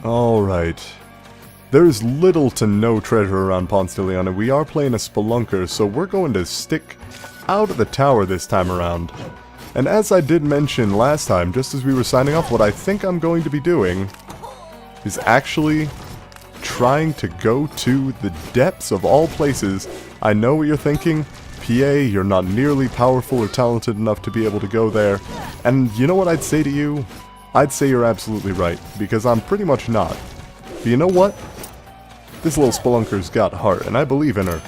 Alright. There's little to no treasure around Ponce de Leon, and we are playing a spelunker, so we're going to stick out of the tower this time around. And as I did mention last time, just as we were signing off, what I think I'm going to be doing is actually trying to go to the depths of all places. I know what you're thinking. PA, you're not nearly powerful or talented enough to be able to go there. And you know what I'd say to you? I'd say you're absolutely right, because I'm pretty much not. But you know what? This little spelunker's got heart, and I believe in her.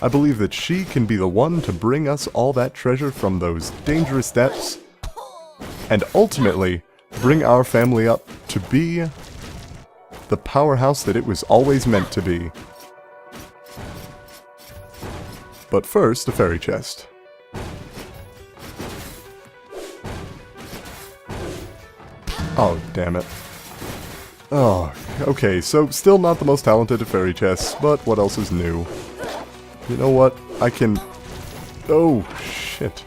I believe that she can be the one to bring us all that treasure from those dangerous depths, and ultimately bring our family up to be the powerhouse that it was always meant to be. But first, a fairy chest. Oh, damn it. Oh, okay, so still not the most talented at fairy chests, but what else is new? You know what? I can... Oh, shit.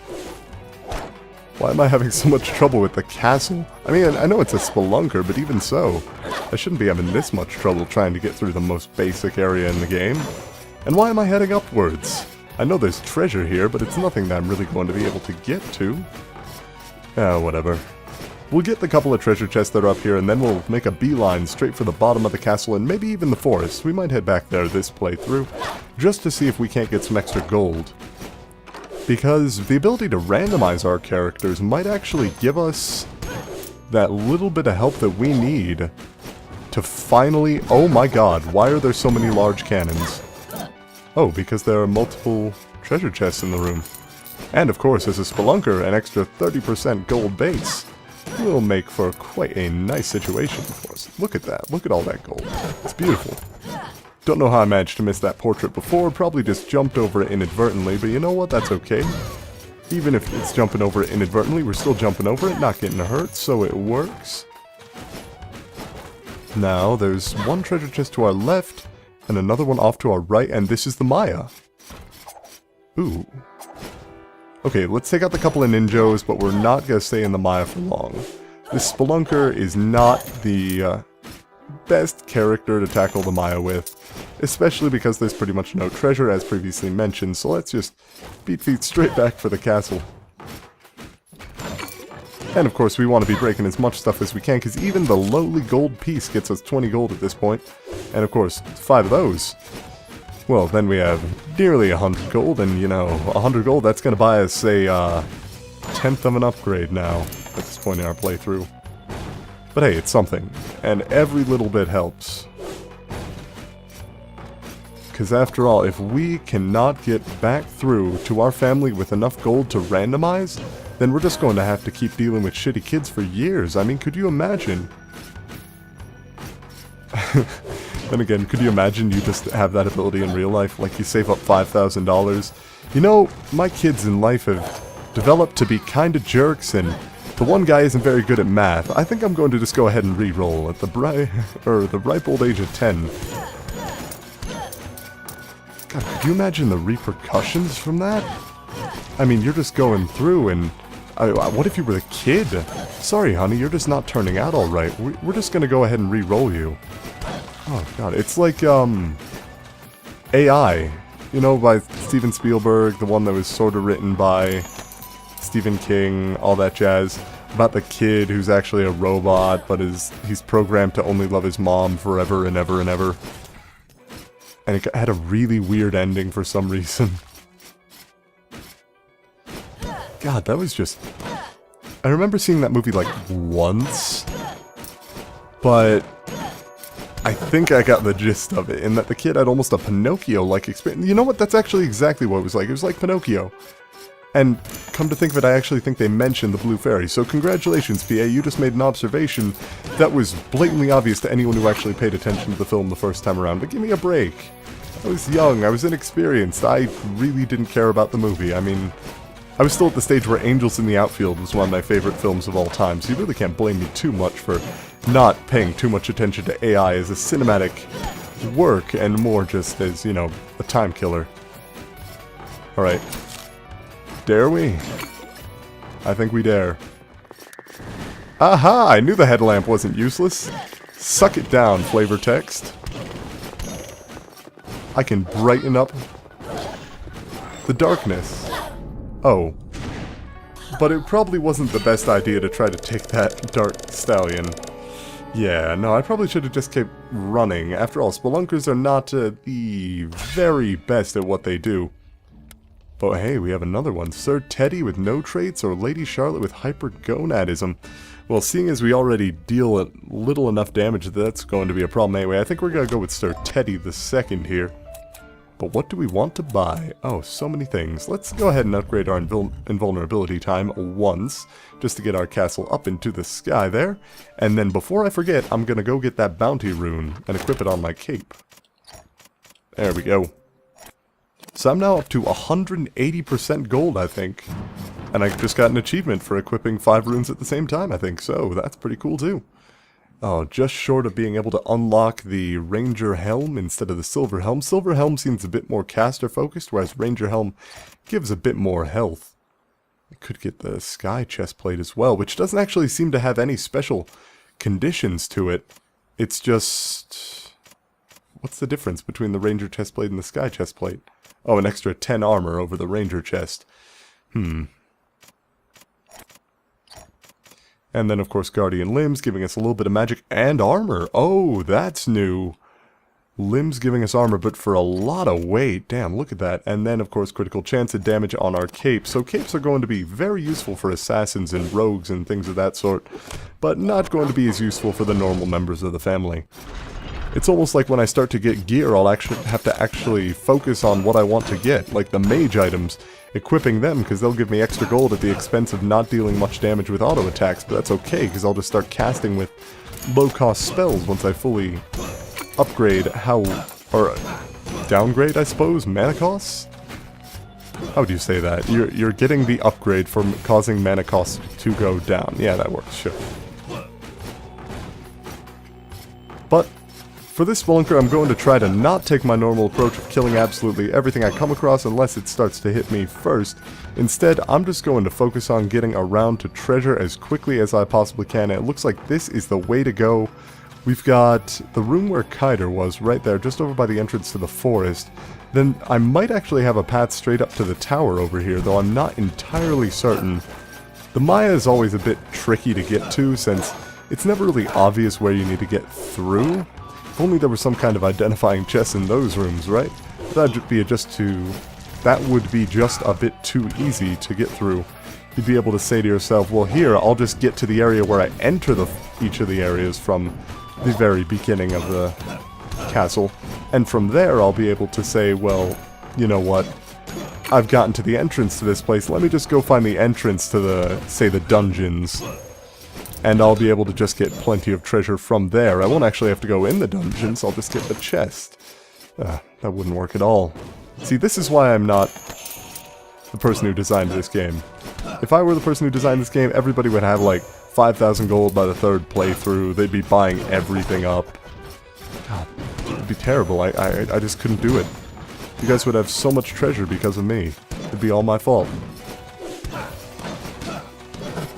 Why am I having so much trouble with the castle? I mean, I know it's a spelunker, but even so, I shouldn't be having this much trouble trying to get through the most basic area in the game. And why am I heading upwards? I know there's treasure here, but it's nothing that I'm really going to be able to get to. Whatever. We'll get the couple of treasure chests that are up here, and then we'll make a beeline straight for the bottom of the castle, and maybe even the forest. We might head back there this playthrough, just to see if we can't get some extra gold. Because the ability to randomize our characters might actually give us that little bit of help that we need to finally... Oh my god, why are there so many large cannons? Oh, because there are multiple treasure chests in the room. And of course, as a spelunker, an extra 30% gold base will make for quite a nice situation for us. Look at that. Look at all that gold. It's beautiful. Don't know how I managed to miss that portrait before. Probably just jumped over it inadvertently, but you know what? That's okay. Even if it's jumping over it inadvertently, we're still jumping over it, not getting hurt, so it works. Now, there's one treasure chest to our left, and another one off to our right, and this is the Maya. Ooh. Okay, let's take out the couple of ninjos, but we're not going to stay in the Maya for long. This spelunker is not the best character to tackle the Maya with, especially because there's pretty much no treasure, as previously mentioned, so let's just beat feet straight back for the castle. And of course, we want to be breaking as much stuff as we can, because even the lowly gold piece gets us 20 gold at this point, and of course, 5 of those. Well, then we have nearly 100 gold, and you know, 100 gold, that's going to buy us a 10th of an upgrade now, at this point in our playthrough. But hey, it's something, and every little bit helps. Because after all, if we cannot get back through to our family with enough gold to randomize, then we're just going to have to keep dealing with shitty kids for years. I mean, could you imagine? Then again, could you imagine you just have that ability in real life? Like, you save up $5,000. You know, my kids in life have developed to be kinda jerks, and the one guy isn't very good at math. I think I'm going to just go ahead and re-roll at the ripe old age of 10. God, could you imagine the repercussions from that? I mean, you're just going through and... what if you were a kid? Sorry, honey, you're just not turning out alright. We're just gonna go ahead and re-roll you. Oh god, it's like, AI. You know, by Steven Spielberg, the one that was sort of written by Stephen King, all that jazz. About the kid who's actually a robot, but he's programmed to only love his mom forever and ever and ever. And it had a really weird ending for some reason. God, that was just... I remember seeing that movie like once, but I think I got the gist of it, in that the kid had almost a Pinocchio-like experience. You know what? That's actually exactly what it was like. It was like Pinocchio. And come to think of it, I actually think they mentioned the Blue Fairy. So congratulations, PA, you just made an observation that was blatantly obvious to anyone who actually paid attention to the film the first time around. But give me a break. I was young, I was inexperienced, I really didn't care about the movie. I mean, I was still at the stage where Angels in the Outfield was one of my favorite films of all time, so you really can't blame me too much for not paying too much attention to AI as a cinematic work, and more just as, you know, a time killer. Alright. Dare we? I think we dare. Aha! I knew the headlamp wasn't useless. Suck it down, flavor text. I can brighten up the darkness. Oh. But it probably wasn't the best idea to try to take that dark stallion. Yeah, no, I probably should have just kept running. After all, spelunkers are not the very best at what they do. But hey, we have another one. Sir Teddy with no traits or Lady Charlotte with hypergonadism. Well, seeing as we already deal a little enough damage, that's going to be a problem anyway. I think we're going to go with Sir Teddy the second here. But what do we want to buy? Oh, so many things. Let's go ahead and upgrade our invulnerability time once, just to get our castle up into the sky there. And then before I forget, I'm going to go get that bounty rune and equip it on my cape. There we go. So I'm now up to 180% gold, I think. And I just got an achievement for equipping 5 runes at the same time, I think. So that's pretty cool too. Oh, just short of being able to unlock the Ranger Helm instead of the Silver Helm. Silver Helm seems a bit more caster focused, whereas Ranger Helm gives a bit more health. I could get the Sky Chestplate as well, which doesn't actually seem to have any special conditions to it. It's just... what's the difference between the Ranger Chestplate and the Sky Chestplate? Oh, an extra 10 armor over the Ranger Chest. And then, of course, Guardian Limbs, giving us a little bit of magic and armor. Oh, that's new. Limbs giving us armor, but for a lot of weight. Damn, look at that. And then, of course, critical chance of damage on our capes. So capes are going to be very useful for assassins and rogues and things of that sort, but not going to be as useful for the normal members of the family. It's almost like when I start to get gear, I'll actually have to actually focus on what I want to get, like the mage items, equipping them, because they'll give me extra gold at the expense of not dealing much damage with auto attacks, but that's okay, because I'll just start casting with low-cost spells once I fully upgrade or downgrade, I suppose, mana costs? How would you say that? You're getting the upgrade from causing mana costs to go down. Yeah, that works, sure. But for this spelunker, I'm going to try to not take my normal approach of killing absolutely everything I come across unless it starts to hit me first. Instead, I'm just going to focus on getting around to treasure as quickly as I possibly can, and it looks like this is the way to go. We've got the room where Kiter was right there, just over by the entrance to the forest. Then I might actually have a path straight up to the tower over here, though I'm not entirely certain. The Maya is always a bit tricky to get to, since it's never really obvious where you need to get through. If only there was some kind of identifying chest in those rooms, right? That would be just a bit too easy to get through. You'd be able to say to yourself, well here, I'll just get to the area where I enter each of the areas from the very beginning of the castle. And from there, I'll be able to say, well, you know what? I've gotten to the entrance to this place. Let me just go find the entrance to say the dungeons. And I'll be able to just get plenty of treasure from there. I won't actually have to go in the dungeons, I'll just get the chest. That wouldn't work at all. See, this is why I'm not the person who designed this game. If I were the person who designed this game, everybody would have like 5,000 gold by the 3rd playthrough. They'd be buying everything up. God, it'd be terrible. I just couldn't do it. You guys would have so much treasure because of me. It'd be all my fault.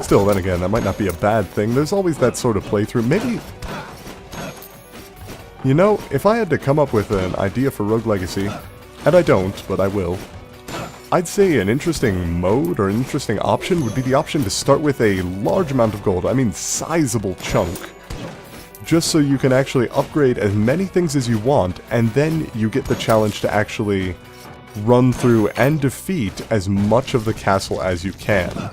Still, then again, that might not be a bad thing. There's always that sort of playthrough. Maybe... you know, if I had to come up with an idea for Rogue Legacy, and I don't, but I will, I'd say an interesting mode or an interesting option would be the option to start with a large amount of gold. I mean, sizable chunk. Just so you can actually upgrade as many things as you want, and then you get the challenge to actually run through and defeat as much of the castle as you can.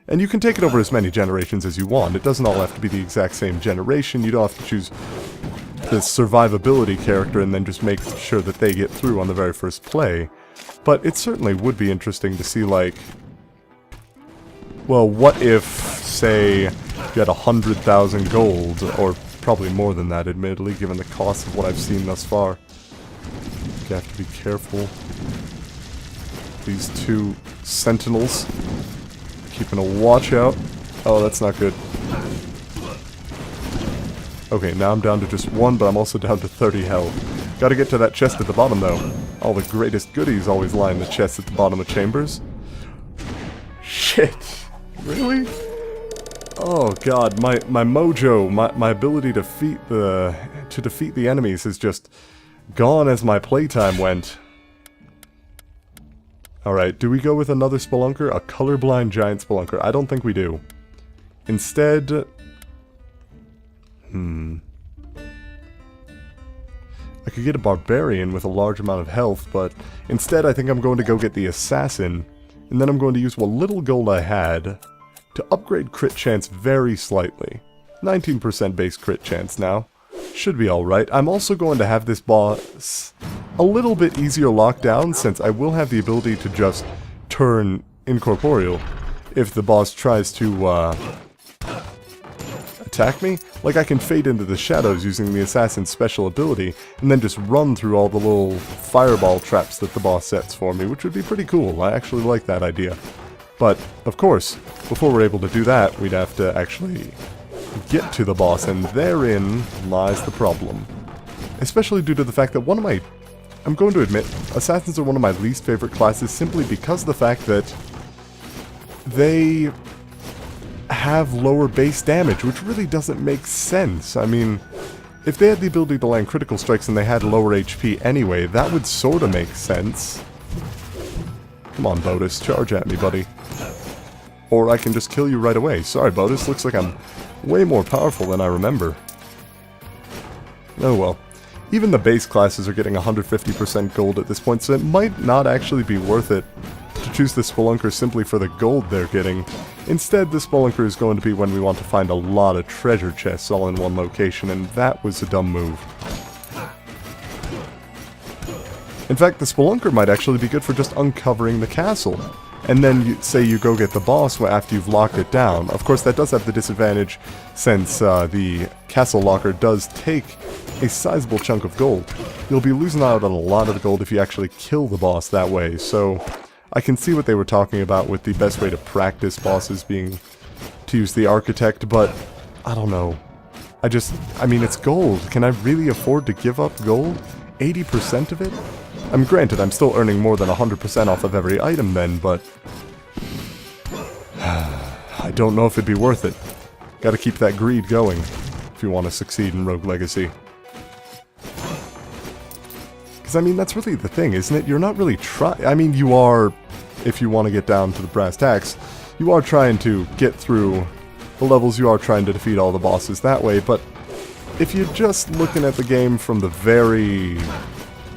And you can take it over as many generations as you want. It doesn't all have to be the exact same generation. You don't have to choose the survivability character and then just make sure that they get through on the very first play. But it certainly would be interesting to see, like... well, what if, say, you had 100,000 gold, or probably more than that, admittedly, given the cost of what I've seen thus far. You have to be careful. These 2 sentinels. Keeping a watch out. Oh, that's not good. Okay, now I'm down to just 1, but I'm also down to 30 health. Gotta get to that chest at the bottom, though. All the greatest goodies always lie in the chest at the bottom of chambers. Shit. Really? Oh god, my mojo, my ability to defeat the enemies is just gone as my playtime went. Alright, do we go with another spelunker? A colorblind giant spelunker? I don't think we do. Instead... I could get a barbarian with a large amount of health, but instead I think I'm going to go get the assassin, and then I'm going to use what little gold I had to upgrade crit chance very slightly. 19% base crit chance now. Should be alright. I'm also going to have this boss a little bit easier lockdown, since I will have the ability to just turn incorporeal if the boss tries to attack me. Like, I can fade into the shadows using the assassin's special ability, and then just run through all the little fireball traps that the boss sets for me, which would be pretty cool. I actually like that idea. But, of course, before we're able to do that, we'd have to actually get to the boss, and therein lies the problem. Especially due to the fact that I'm going to admit, assassins are one of my least favorite classes simply because of the fact that they have lower base damage, which really doesn't make sense. I mean, if they had the ability to land critical strikes and they had lower HP anyway, that would sort of make sense. Come on, Bodus, charge at me, buddy. Or I can just kill you right away. Sorry, Bodus, looks like I'm way more powerful than I remember. Oh well. Even the base classes are getting 150% gold at this point, so it might not actually be worth it to choose the Spelunker simply for the gold they're getting. Instead, the Spelunker is going to be when we want to find a lot of treasure chests all in one location, and that was a dumb move. In fact, the Spelunker might actually be good for just uncovering the castle. And then you go get the boss after you've locked it down. Of course, that does have the disadvantage since the castle locker does take a sizable chunk of gold. You'll be losing out on a lot of the gold if you actually kill the boss that way. So I can see what they were talking about with the best way to practice bosses being to use the architect, but I don't know. I mean, it's gold. Can I really afford to give up gold? 80% of it? I mean, granted, I'm still earning more than 100% off of every item then, but I don't know if it'd be worth it. Gotta keep that greed going if you want to succeed in Rogue Legacy. Because, I mean, that's really the thing, isn't it? You're not really trying... I mean, you are, if you want to get down to the brass tacks, you are trying to get through the levels, you are trying to defeat all the bosses that way, but if you're just looking at the game from the very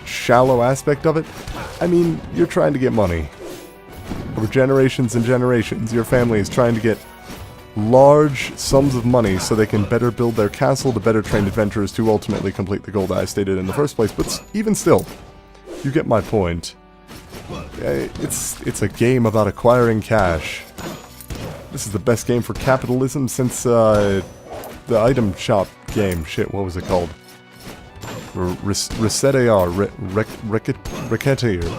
shallow aspect of it, I mean, you're trying to get money. Over generations and generations, your family is trying to get large sums of money so they can better build their castle to better train adventurers to ultimately complete the goal that I stated in the first place. But even still, you get my point. It's a game about acquiring cash. This is the best game for capitalism since the item shop game. Shit, what was it called?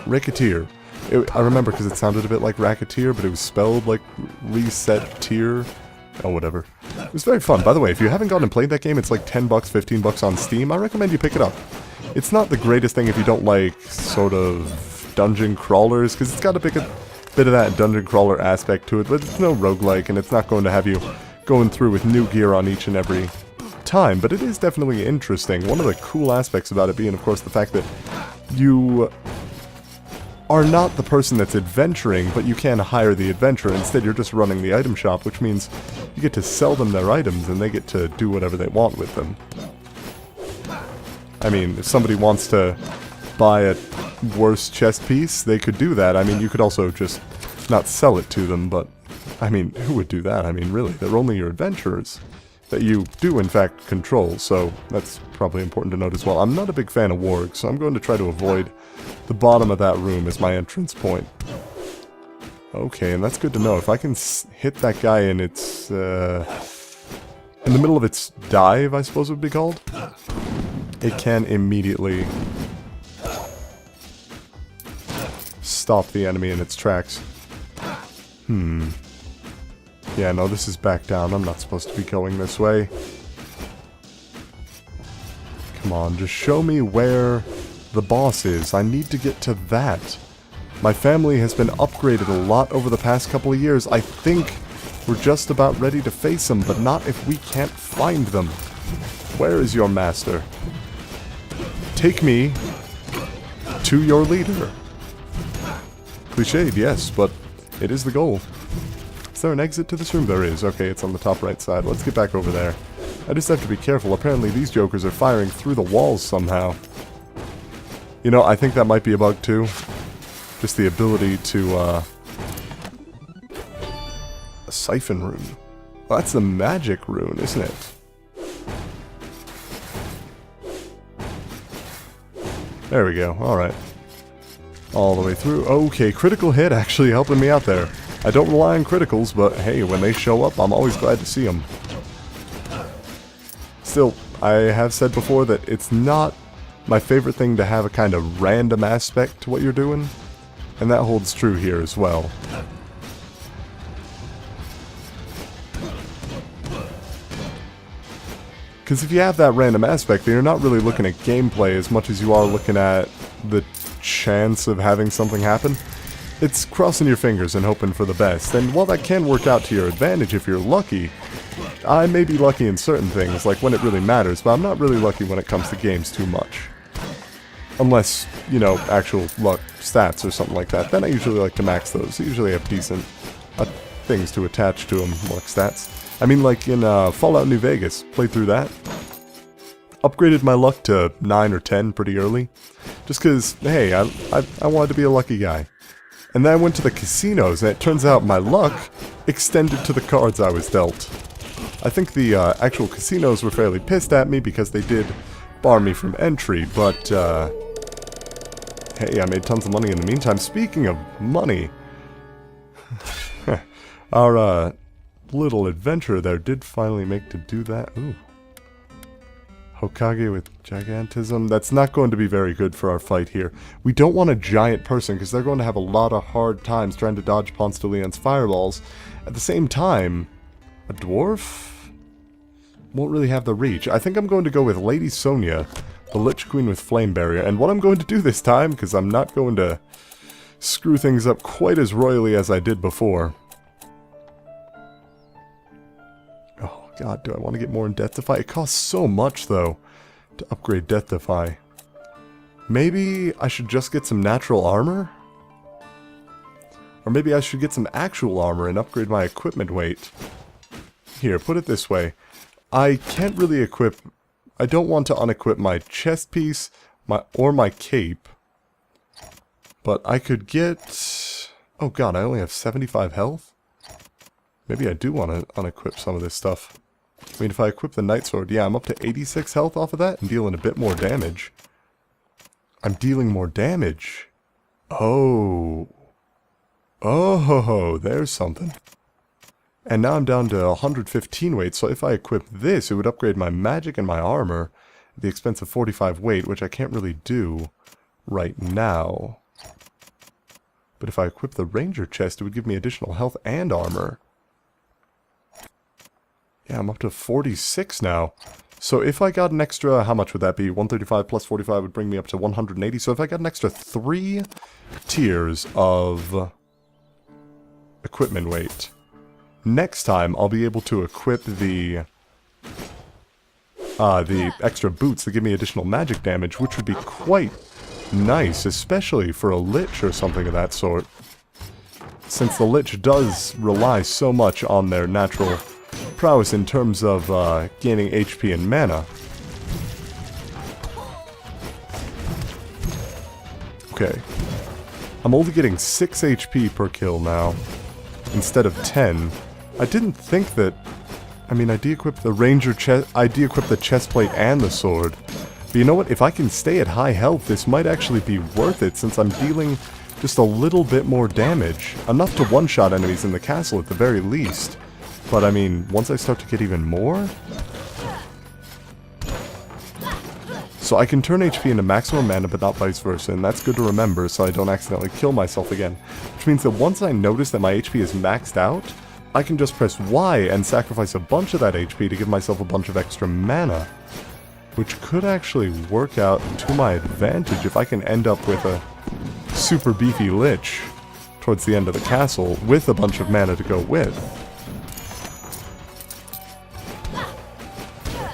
Racketeer. I remember because it sounded a bit like Racketeer, but it was spelled like Reset-tier. Oh, whatever. It was very fun. By the way, if you haven't gone and played that game, it's like $10, $15 on Steam. I recommend you pick it up. It's not the greatest thing if you don't like sort of dungeon crawlers, because it's got a bit of that dungeon crawler aspect to it, but it's no roguelike, and it's not going to have you going through with new gear on each and every time, but it is definitely interesting. One of the cool aspects about it being, of course, the fact that you are not the person that's adventuring, but you can hire the adventurer. Instead, you're just running the item shop, which means you get to sell them their items, and they get to do whatever they want with them. I mean, if somebody wants to buy a worse chest piece, they could do that. I mean, you could also just not sell it to them, but, I mean, who would do that? I mean, really, they're only your adventurers that you do, in fact, control, so that's probably important to note as well. I'm not a big fan of wargs, so I'm going to try to avoid the bottom of that room as my entrance point. Okay, and that's good to know. If I can hit that guy in its, in the middle of its dive, I suppose it would be called, it can immediately stop the enemy in its tracks. Yeah, no, this is back down. I'm not supposed to be going this way. Come on, just show me where the boss is. I need to get to that. My family has been upgraded a lot over the past couple of years. I think We're just about ready to face them, but not if we can't find them. Where is your master? Take me to your leader. Cliched, yes, but it is the goal. Is there an exit to this room? There is. Okay, it's on the top right side. Let's get back over there. I just have to be careful. Apparently these jokers are firing through the walls somehow. You know, I think that might be a bug too. Just the ability to, a siphon rune. Well, that's the magic rune, isn't it? There we go. Alright. All the way through. Okay, critical hit actually helping me out there. I don't rely on criticals, but hey, when they show up, I'm always glad to see them. Still, I have said before that it's not my favorite thing to have a kind of random aspect to what you're doing, and that holds true here as well. Because if you have that random aspect, then you're not really looking at gameplay as much as you are looking at the chance of having something happen. It's crossing your fingers and hoping for the best, and while that can work out to your advantage if you're lucky, I may be lucky in certain things, like when it really matters, but I'm not really lucky when it comes to games too much. Unless, you know, actual luck stats or something like that. Then I usually like to max those. I usually have decent things to attach to them, luck stats. I mean, like in Fallout New Vegas, played through that. Upgraded my luck to 9 or 10 pretty early. Just because, hey, I wanted to be a lucky guy. And then I went to the casinos, and it turns out my luck extended to the cards I was dealt. I think the actual casinos were fairly pissed at me because they did bar me from entry, but hey, I made tons of money in the meantime. Speaking of money, our little adventurer there did finally make to do that. Ooh. Hokage with gigantism. That's not going to be very good for our fight here. We don't want a giant person because they're going to have a lot of hard times trying to dodge Ponce de Leon's fireballs. At the same time, a dwarf won't really have the reach. I think I'm going to go with Lady Sonia, the Lich Queen with Flame Barrier. And what I'm going to do this time, because I'm not going to screw things up quite as royally as I did before. God, do I want to get more in Death Defy? It costs so much, though, to upgrade Death Defy. Maybe I should just get some natural armor? Or maybe I should get some actual armor and upgrade my equipment weight. Here, put it this way. I can't really equip... I don't want to unequip my chest piece or my cape. But I could get... Oh god, I only have 75 health? Maybe I do want to unequip some of this stuff. I mean, if I equip the Night Sword, yeah, I'm up to 86 health off of that and dealing a bit more damage. I'm dealing more damage. Oh. Oh, there's something. And now I'm down to 115 weight, so if I equip this, it would upgrade my magic and my armor at the expense of 45 weight, which I can't really do right now. But if I equip the Ranger chest, it would give me additional health and armor. Yeah, I'm up to 46 now. So if I got an extra, how much would that be? 135 plus 45 would bring me up to 180. So if I got an extra 3 tiers of equipment weight, next time I'll be able to equip the extra boots that give me additional magic damage, which would be quite nice, especially for a Lich or something of that sort. Since the Lich does rely so much on their natural prowess in terms of gaining HP and mana. Okay. I'm only getting 6 HP per kill now, instead of 10. I didn't think that... I mean, I de-equipped the Ranger chest... I de-equipped the chestplate and the sword. But you know what? If I can stay at high health, this might actually be worth it, since I'm dealing just a little bit more damage. Enough to one-shot enemies in the castle at the very least. But I mean, once I start to get even more... So I can turn HP into maximum mana, but not vice versa, and that's good to remember so I don't accidentally kill myself again. Which means that once I notice that my HP is maxed out, I can just press Y and sacrifice a bunch of that HP to give myself a bunch of extra mana. Which could actually work out to my advantage if I can end up with a super beefy Lich towards the end of the castle with a bunch of mana to go with.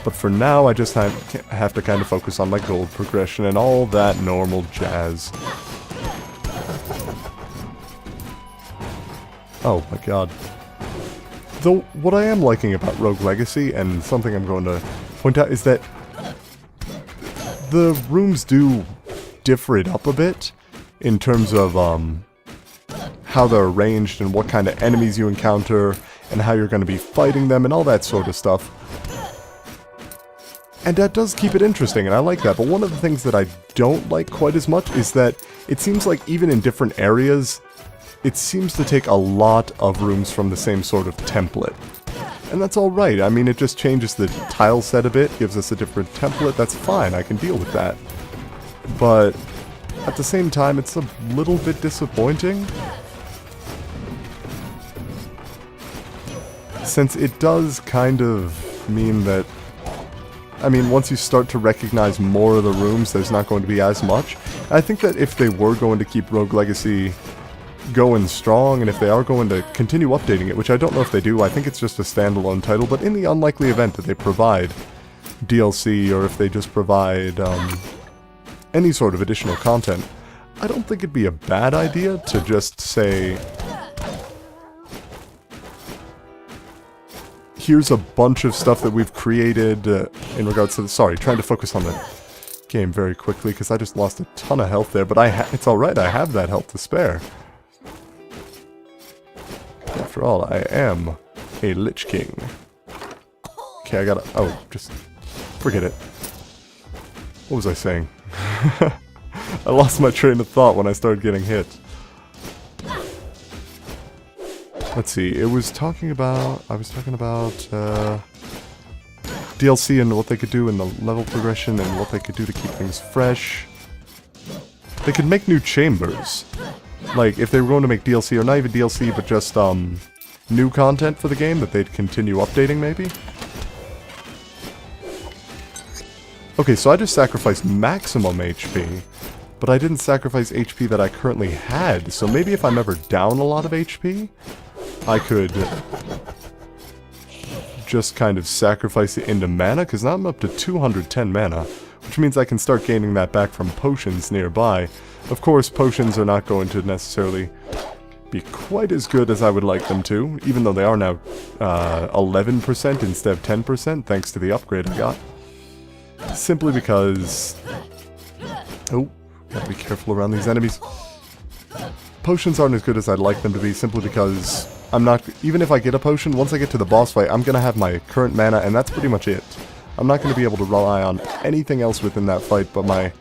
But for now, I just have to kind of focus on my gold progression and all that normal jazz. Oh my god. Though, what I am liking about Rogue Legacy, and something I'm going to point out, is that the rooms do differ it up a bit in terms of how they're arranged and what kind of enemies you encounter and how you're going to be fighting them and all that sort of stuff. And that does keep it interesting, and I like that. But one of the things that I don't like quite as much is that it seems like even in different areas, it seems to take a lot of rooms from the same sort of template. And that's alright. I mean, it just changes the tile set a bit, gives us a different template. That's fine, I can deal with that. But at the same time, it's a little bit disappointing, since it does kind of mean that, I mean, once you start to recognize more of the rooms, there's not going to be as much. I think that if they were going to keep Rogue Legacy going strong, and if they are going to continue updating it, which I don't know if they do, I think it's just a standalone title, but in the unlikely event that they provide DLC, or if they just provide any sort of additional content, I don't think it'd be a bad idea to just say, here's a bunch of stuff that we've created in regards to the... Sorry, trying to focus on the game very quickly, because I just lost a ton of health there, but it's alright, I have that health to spare. After all, I am a Lich King. Okay, I gotta... Oh, just... forget it. What was I saying? I lost my train of thought when I started getting hit. Let's see, I was talking about DLC and what they could do in the level progression and what they could do to keep things fresh. They could make new chambers. Like, if they were going to make DLC, or not even DLC, but just, new content for the game that they'd continue updating, maybe? Okay, so I just sacrificed maximum HP, but I didn't sacrifice HP that I currently had, so maybe if I'm ever down a lot of HP, I could just kind of sacrifice it into mana, because now I'm up to 210 mana, which means I can start gaining that back from potions nearby. Of course, potions are not going to necessarily be quite as good as I would like them to, even though they are now 11% instead of 10%, thanks to the upgrade I got. Simply because... Oh, gotta be careful around these enemies. Potions aren't as good as I'd like them to be, simply because I'm not... Even if I get a potion, once I get to the boss fight, I'm gonna have my current mana, and that's pretty much it. I'm not gonna be able to rely on anything else within that fight but my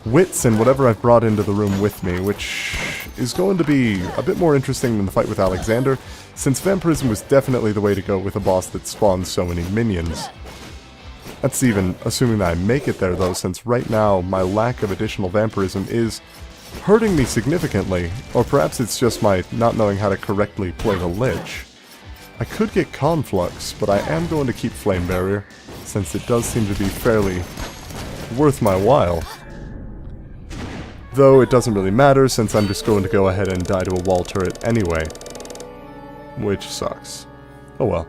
wits and whatever I've brought into the room with me, which is going to be a bit more interesting than the fight with Alexander, since Vampirism was definitely the way to go with a boss that spawns so many minions. That's even assuming that I make it there, though, since right now my lack of additional Vampirism is hurting me significantly, or perhaps it's just my not knowing how to correctly play the Lich. I could get Conflux, but I am going to keep Flame Barrier, since it does seem to be fairly worth my while. Though it doesn't really matter, since I'm just going to go ahead and die to a wall turret anyway. Which sucks. Oh well.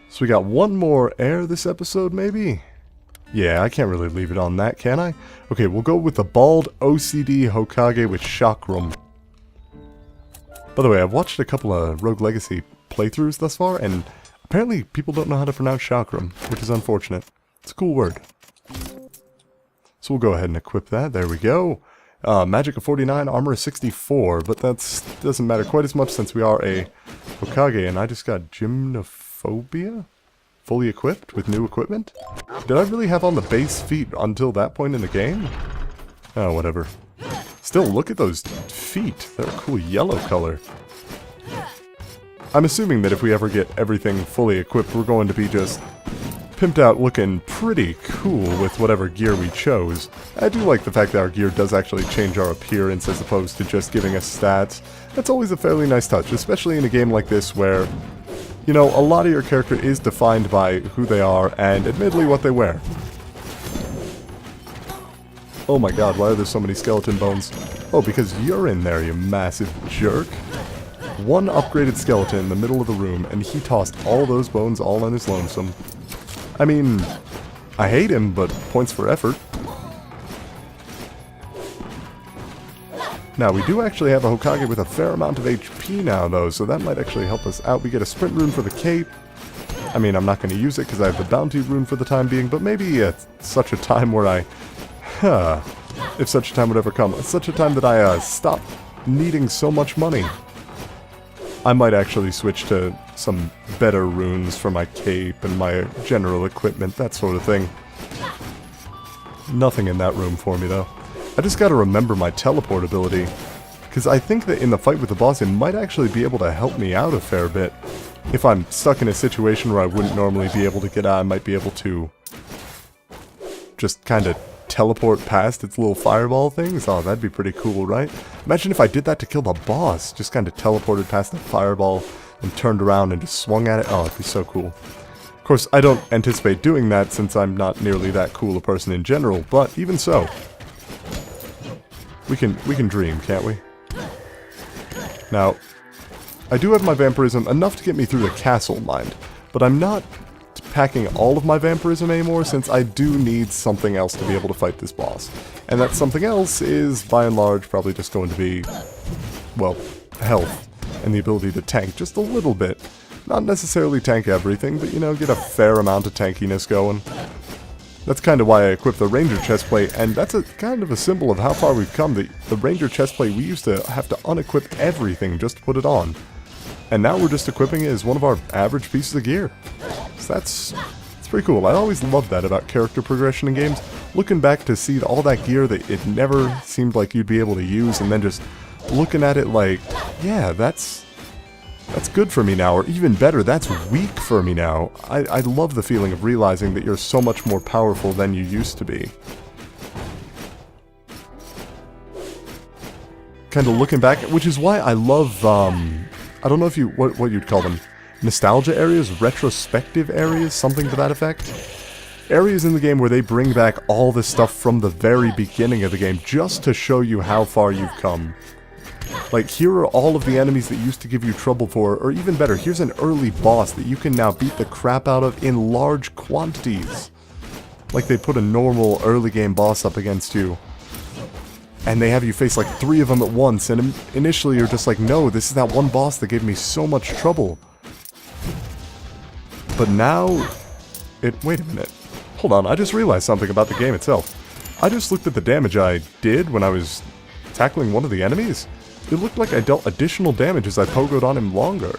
So we got one more air this episode, maybe? Yeah, I can't really leave it on that, can I? Okay, we'll go with the Bald OCD Hokage with Chakram. By the way, I've watched a couple of Rogue Legacy playthroughs thus far, and apparently people don't know how to pronounce Chakram, which is unfortunate. It's a cool word. So we'll go ahead and equip that. There we go. Magic of 49, armor of 64, but that doesn't matter quite as much since we are a Hokage, and I just got Gymnophobia? Fully equipped with new equipment? Did I really have on the base feet until that point in the game? Oh, whatever. Still, look at those feet. They're a cool yellow color. I'm assuming that if we ever get everything fully equipped, we're going to be just pimped out looking pretty cool with whatever gear we chose. I do like the fact that our gear does actually change our appearance as opposed to just giving us stats. That's always a fairly nice touch, especially in a game like this where, you know, a lot of your character is defined by who they are and admittedly what they wear. Oh my god, why are there so many skeleton bones? Oh, because you're in there, you massive jerk. one upgraded skeleton in the middle of the room, and he tossed all those bones all on his lonesome. I mean, I hate him, but points for effort. Now, we do actually have a Hokage with a fair amount of HP now, though, so that might actually help us out. We get a sprint rune for the cape. I mean, I'm not going to use it because I have the bounty rune for the time being, but maybe at such a time where I... if such a time would ever come. At such a time that I stop needing so much money. I might actually switch to some better runes for my cape and my general equipment, that sort of thing. Nothing in that room for me, though. I just gotta remember my teleport ability, because I think that in the fight with the boss, it might actually be able to help me out a fair bit. If I'm stuck in a situation where I wouldn't normally be able to get out, I might be able to just kind of teleport past its little fireball things. Oh, that'd be pretty cool, right? Imagine if I did that to kill the boss. Just kind of teleported past the fireball and turned around and just swung at it. Oh, it'd be so cool. Of course, I don't anticipate doing that since I'm not nearly that cool a person in general, but even so. We can dream, can't we? Now, I do have my vampirism enough to get me through the castle, mind, but I'm not packing all of my vampirism anymore since I do need something else to be able to fight this boss. And that something else is, by and large, probably just going to be, well, health and the ability to tank just a little bit. Not necessarily tank everything, but, you know, get a fair amount of tankiness going. That's kind of why I equipped the Ranger chestplate, and that's a kind of a symbol of how far we've come. The Ranger chestplate, we used to have to unequip everything just to put it on. And now we're just equipping it as one of our average pieces of gear. So that's pretty cool. I always loved that about character progression in games. Looking back to see all that gear that it never seemed like you'd be able to use, and then just looking at it like, yeah, that's good for me now, or even better, that's weak for me now. I love the feeling of realizing that you're so much more powerful than you used to be. Kind of looking back, which is why I love, I don't know if you, what you'd call them, nostalgia areas, retrospective areas, something to that effect. Areas in the game where they bring back all the stuff from the very beginning of the game, just to show you how far you've come. Like, here are all of the enemies that used to give you trouble for, or even better, here's an early boss that you can now beat the crap out of in large quantities. Like they put a normal early game boss up against you, and they have you face like 3 of them at once, and initially you're just like, no, this is that one boss that gave me so much trouble. But now, wait a minute. Hold on, I just realized something about the game itself. I just looked at the damage I did when I was tackling one of the enemies. It looked like I dealt additional damage as I pogoed on him longer.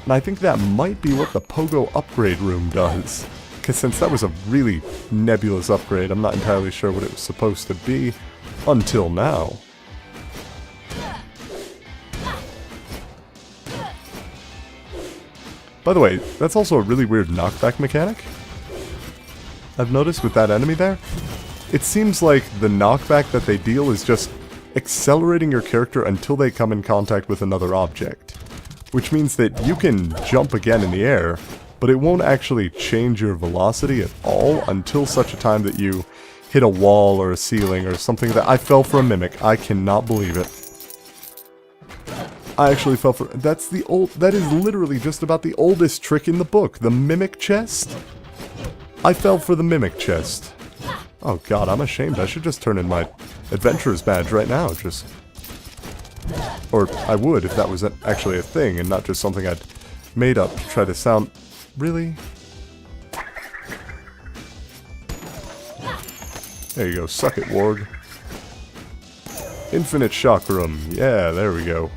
And I think that might be what the pogo upgrade room does. Because since that was a really nebulous upgrade, I'm not entirely sure what it was supposed to be until now. By the way, that's also a really weird knockback mechanic I've noticed with that enemy there. It seems like the knockback that they deal is just accelerating your character until they come in contact with another object. Which means that you can jump again in the air, but it won't actually change your velocity at all until such a time that you hit a wall or a ceiling or something. That I fell for a mimic. I cannot believe it. I actually fell for... that is literally just about the oldest trick in the book. The mimic chest? I fell for the mimic chest. Oh god, I'm ashamed. I should just turn in my adventurer's badge right now, just... Or I would if that was actually a thing and not just something I'd made up to try to sound... Really? There you go, suck it, Warg. Infinite shock room. Yeah, there we go.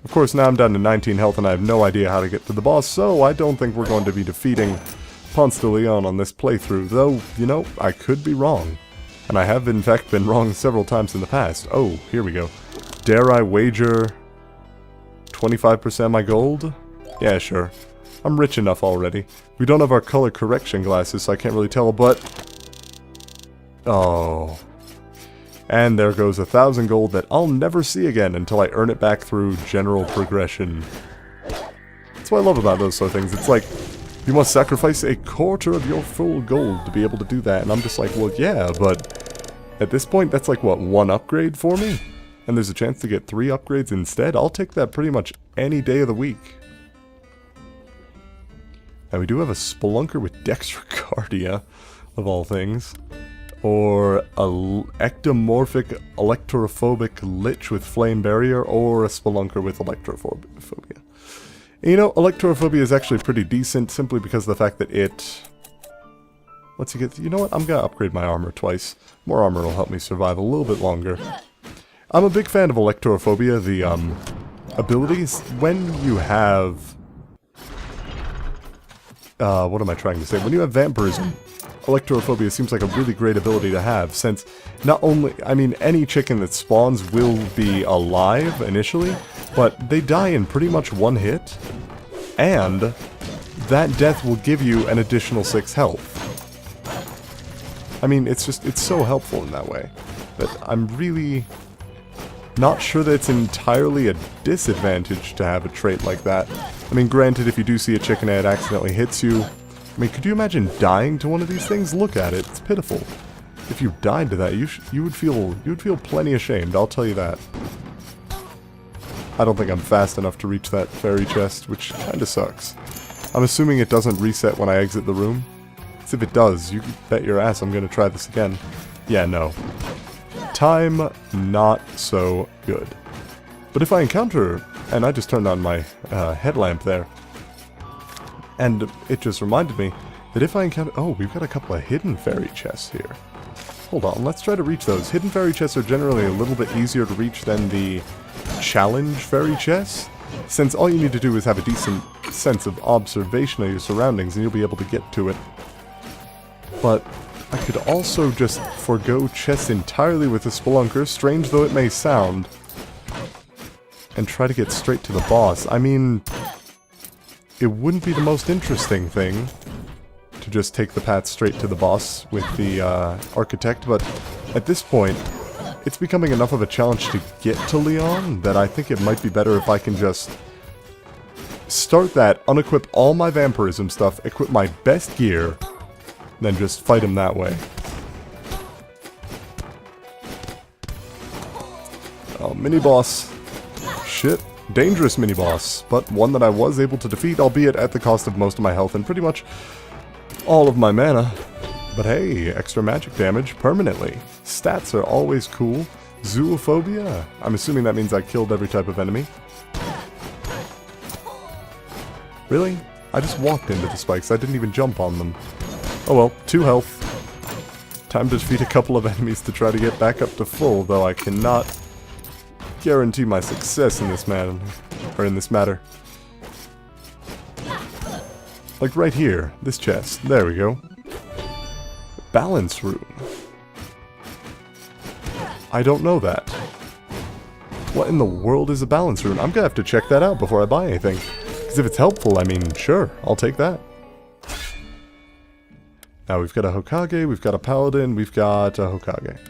Of course, now I'm down to 19 health and I have no idea how to get to the boss, so I don't think we're going to be defeating Ponce de Leon on this playthrough, though, you know, I could be wrong. And I have, in fact, been wrong several times in the past. Oh, here we go. Dare I wager 25% of my gold? Yeah, sure. I'm rich enough already. We don't have our color correction glasses, so I can't really tell, but... Oh. And there goes 1,000 gold that I'll never see again until I earn it back through general progression. That's what I love about those sort of things. It's like, you must sacrifice a quarter of your full gold to be able to do that. And I'm just like, well, yeah, but at this point, that's like, what, 1 upgrade for me? and there's a chance to get 3 upgrades instead, I'll take that pretty much any day of the week. Now we do have a Spelunker with Dextrocardia, of all things. Or a ectomorphic electrophobic Lich with Flame Barrier, or a Spelunker with Electrophobia. You know, Electrophobia is actually pretty decent, simply because of the fact that it... Let's see, you know what, I'm gonna upgrade my armor twice. More armor will help me survive a little bit longer. I'm a big fan of Electrophobia, the abilities. When you have... what am I trying to say? When you have Vampirism, Electrophobia seems like a really great ability to have, since not only, I mean, any chicken that spawns will be alive initially, but they die in pretty much one hit, and that death will give you an additional 6 health. I mean, it's so helpful in that way, that I'm really not sure that it's entirely a disadvantage to have a trait like that. I mean, granted, if you do see a chicken and it accidentally hits you, I mean, could you imagine dying to one of these things? Look at it, it's pitiful. If you died to that, you would feel plenty ashamed, I'll tell you that. I don't think I'm fast enough to reach that fairy chest, which kinda sucks. I'm assuming it doesn't reset when I exit the room. Because if it does, you can bet your ass I'm gonna try this again. Yeah, no. Time, not so good. But if I encounter, and I just turned on my headlamp there, and it just reminded me that if I encounter... Oh, we've got a couple of hidden fairy chests here. Hold on, let's try to reach those. Hidden fairy chests are generally a little bit easier to reach than the challenge fairy chests, since all you need to do is have a decent sense of observation of your surroundings and you'll be able to get to it. But I could also just forgo chests entirely with the Spelunker, strange though it may sound, and try to get straight to the boss. I mean... It wouldn't be the most interesting thing to just take the path straight to the boss with the Architect, but at this point, it's becoming enough of a challenge to get to Leon that I think it might be better if I can just start that, unequip all my Vampirism stuff, equip my best gear, then just fight him that way. Oh, mini-boss. Shit. Dangerous mini-boss, but one that I was able to defeat, albeit at the cost of most of my health and pretty much all of my mana. But hey, extra magic damage permanently. Stats are always cool. Zoophobia? I'm assuming that means I killed every type of enemy. Really? I just walked into the spikes, I didn't even jump on them. Oh well, 2 health. Time to defeat a couple of enemies to try to get back up to full, though I cannot guarantee my success in this matter. Like right here, this chest. There we go. Balance rune. I don't know that. What in the world is a balance rune? I'm gonna have to check that out before I buy anything. Because if it's helpful, I mean, sure, I'll take that. Now we've got a Hokage, we've got a Paladin, we've got a Hokage.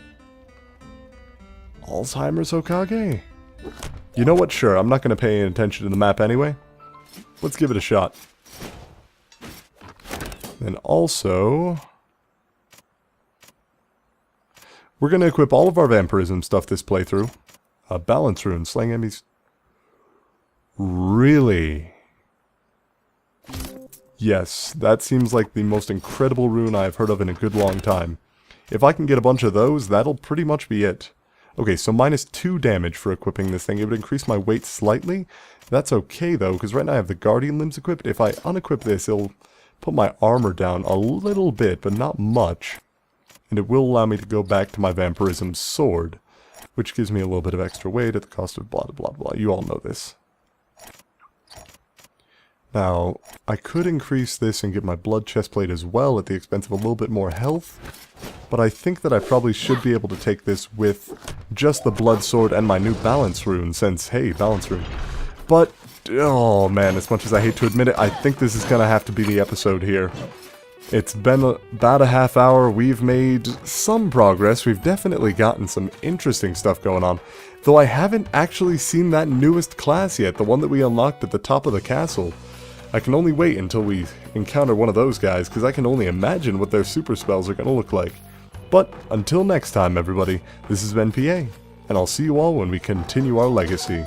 Alzheimer's Hokage? You know what? Sure, I'm not going to pay any attention to the map anyway. Let's give it a shot. And also... we're going to equip all of our Vampirism stuff this playthrough. Balance rune, slaying enemies. Really? Yes, that seems like the most incredible rune I've heard of in a good long time. If I can get a bunch of those, that'll pretty much be it. Okay, so -2 damage for equipping this thing. It would increase my weight slightly. That's okay, though, because right now I have the Guardian Limbs equipped. If I unequip this, it'll put my armor down a little bit, but not much. And it will allow me to go back to my Vampirism Sword, which gives me a little bit of extra weight at the cost of blah, blah, blah. You all know this. Now, I could increase this and get my Blood Chestplate as well at the expense of a little bit more health. But I think that I probably should be able to take this with just the Blood Sword and my new Balance Rune, since, hey, Balance Rune. But, oh man, as much as I hate to admit it, I think this is going to have to be the episode here. It's been about a half hour, we've made some progress, we've definitely gotten some interesting stuff going on. Though I haven't actually seen that newest class yet, the one that we unlocked at the top of the castle. I can only wait until we encounter one of those guys, because I can only imagine what their super spells are going to look like. But, until next time everybody, this has been PA. and I'll see you all when we continue our legacy.